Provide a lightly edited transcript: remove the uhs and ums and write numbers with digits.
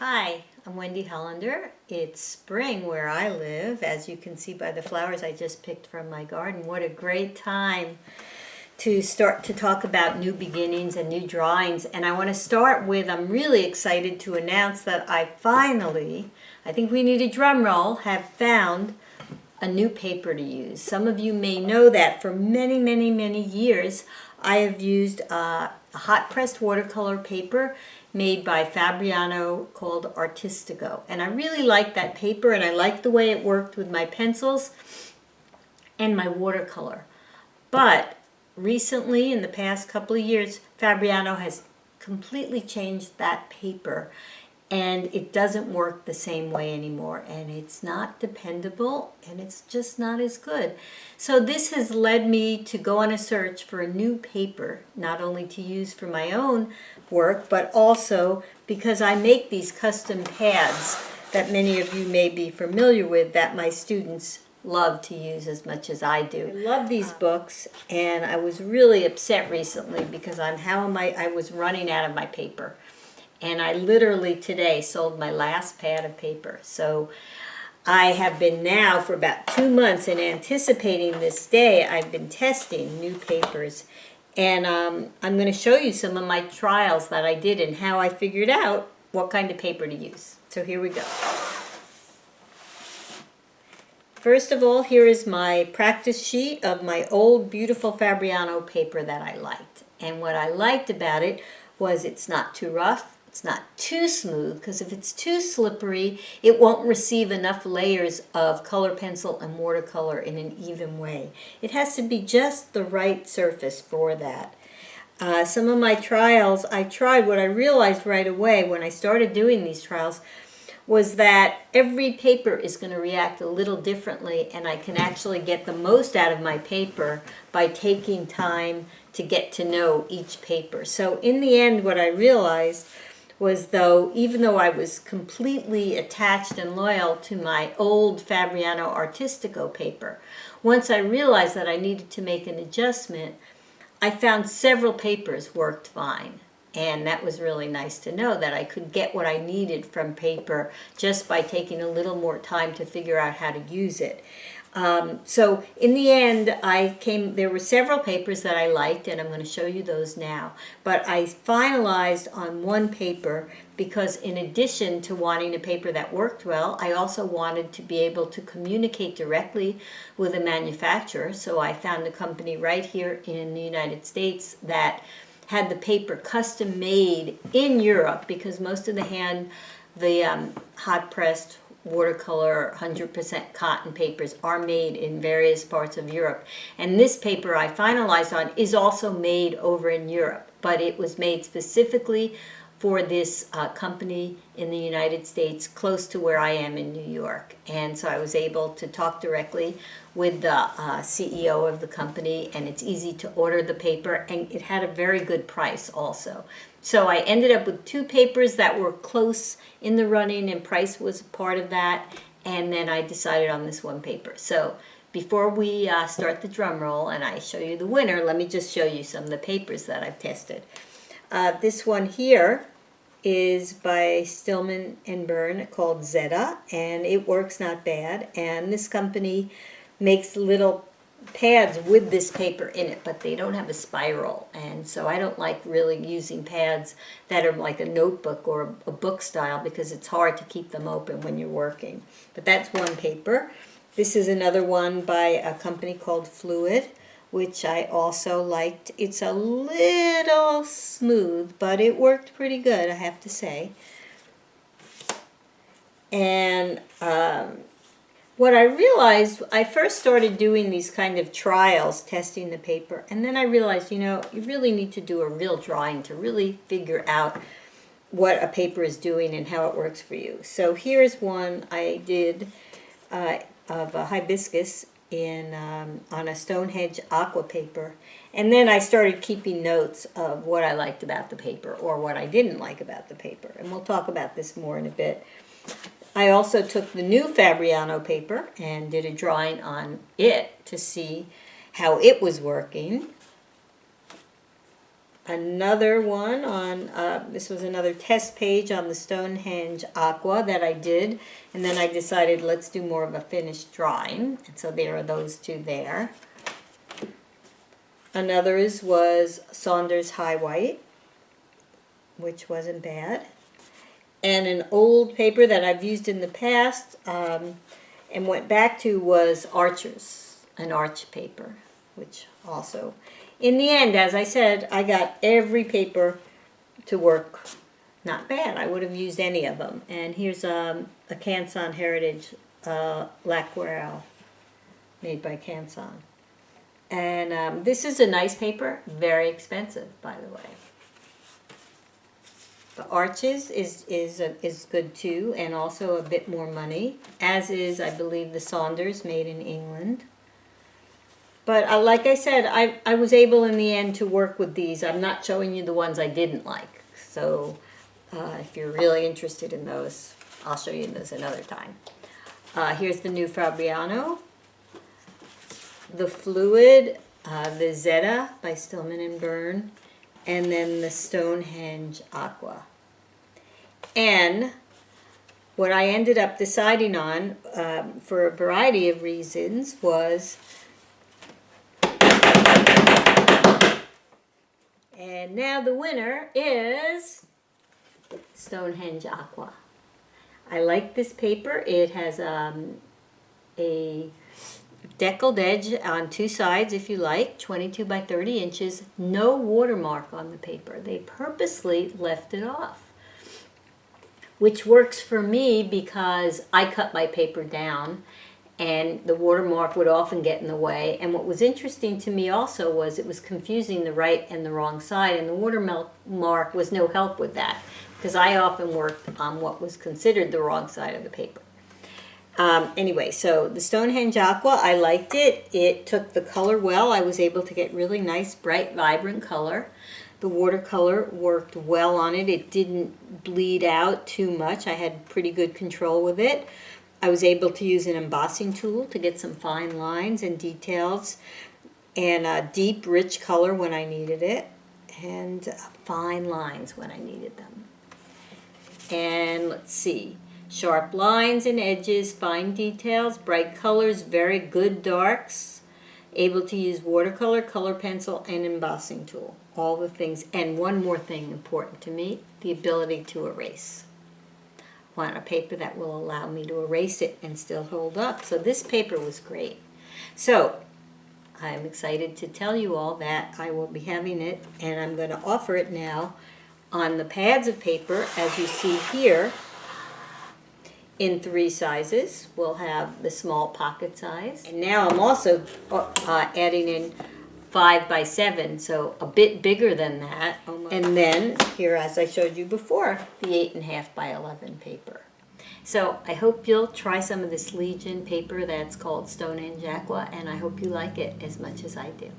Hi, I'm Wendy Hollander. It's spring where I live, as you can see by the flowers I just picked from my garden. What a great time to start to talk about new beginnings and new drawings. And I want to start with, I'm really excited to announce that I finally, I think we need a drum roll, have found a new paper to use. Some of you may know that for many, many, many years I have used a hot-pressed watercolor paper made by FABRIANO called ARTISTICO. And I really liked that paper, and I liked the way it worked with my pencils and my watercolor. But recently, in the past couple of years, FABRIANO has completely changed that paper, and it doesn't work the same way anymore, and it's not dependable, and it's just not as good. So this has led me to go on a search for a new paper, not only to use for my own work, but also because I make these custom pads that many of you may be familiar with that my students love to use as much as I do. I love these books, and I was really upset recently because I was running out of my paper. And I literally today sold my last pad of paper. So I have been now for about 2 months in anticipating this day. I've been testing new papers. And I'm going to show you some of my trials that I did and how I figured out what kind of paper to use. So here we go. First of all, here is my practice sheet of my old beautiful FABRIANO paper that I liked. And what I liked about it was it's not too rough. It's not too smooth, because if it's too slippery, it won't receive enough layers of color pencil and watercolor in an even way. It has to be just the right surface for that. Some of my trials, what I realized right away when I started doing these trials was that every paper is going to react a little differently, and I can actually get the most out of my paper by taking time to get to know each paper. So in the end, what I realized was even though I was completely attached and loyal to my old FABRIANO Artistico paper, once I realized that I needed to make an adjustment, I found several papers worked fine. And that was really nice to know that I could get what I needed from paper just by taking a little more time to figure out how to use it. So in the end, there were several papers that I liked, and I'm going to show you those now. But I finalized on one paper because in addition to wanting a paper that worked well, I also wanted to be able to communicate directly with a manufacturer. So I found a company right here in the United States that had the paper custom made in Europe, because most of the hot-pressed watercolor 100% cotton papers are made in various parts of Europe. And this paper I finalized on is also made over in Europe, but it was made specifically for this company in the United States close to where I am in New York. And so I was able to talk directly with the CEO of the company, and it's easy to order the paper, and it had a very good price also. So I ended up with two papers that were close in the running, and price was part of that, and then I decided on this one paper. So before we start the drum roll and I show you the winner, let me just show you some of the papers that I've tested. This one here is by STILLMAN and BIRN called ZETA, and it works not bad. And this company makes little pads with this paper in it, but they don't have a spiral, and so I don't like really using pads that are like a notebook or a book style, because it's hard to keep them open when you're working. But that's one paper. This is another one by a company called Fluid, which I also liked. It's a little smooth, but it worked pretty good, I have to say. And what I realized, I first started doing these kind of trials, testing the paper, and then I realized, you really need to do a real drawing to really figure out what a paper is doing and how it works for you. So here's one I did of a hibiscus on a Stonehenge aqua paper, and then I started keeping notes of what I liked about the paper or what I didn't like about the paper, and we'll talk about this more in a bit. I also took the new FABRIANO paper and did a drawing on it to see how it was working. another one on, this was another test page on the Stonehenge Aqua that I did, and then I decided let's do more of a finished drawing, and so there are those two there. Another was Saunders High White, which wasn't bad. And an old paper that I've used in the past and went back to was Archer's, an Arch paper, which also, in the end, as I said, I got every paper to work not bad. I would have used any of them. And here's a CANSON Heritage L'Aquarelle made by CANSON. And this is a nice paper, very expensive, by the way. The Arches is good too, and also a bit more money, as is, I believe, the Saunders, made in England. But like I said, I was able in the end to work with these. I'm not showing you the ones I didn't like. So if you're really interested in those, I'll show you those another time. Here's the new Fabriano. The Fluid, the ZETA by STILLMAN and BIRN, and then the Stonehenge Aqua. And what I ended up deciding on, for a variety of reasons, was, and now the winner is Stonehenge Aqua. I like this paper. It has a deckled edge on two sides, if you like, 22 by 30 inches, no watermark on the paper. They purposely left it off, which works for me because I cut my paper down and the watermark would often get in the way. And what was interesting to me also was it was confusing the right and the wrong side, and the watermark was no help with that because I often worked on what was considered the wrong side of the paper. Anyway, so the Stonehenge Aqua, I liked it. It took the color well. I was able to get really nice, bright, vibrant color. The watercolor worked well on it. It didn't bleed out too much. I had pretty good control with it. I was able to use an embossing tool to get some fine lines and details, and a deep, rich color when I needed it, and fine lines when I needed them. And let's see. Sharp lines and edges, fine details, bright colors, very good darks, able to use watercolor, color pencil, and embossing tool. All the things. And one more thing important to me, the ability to erase. I want a paper that will allow me to erase it and still hold up. So this paper was great. So I'm excited to tell you all that I will be having it, and I'm going to offer it now on the pads of paper, as you see here, in 3 sizes. We'll have the small pocket size. And now I'm also adding in 5 by 7, so a bit bigger than that. And then here, as I showed you before, the 8.5 by 11 paper. So I hope you'll try some of this Legion paper that's called Stonehenge Aqua, and I hope you like it as much as I do.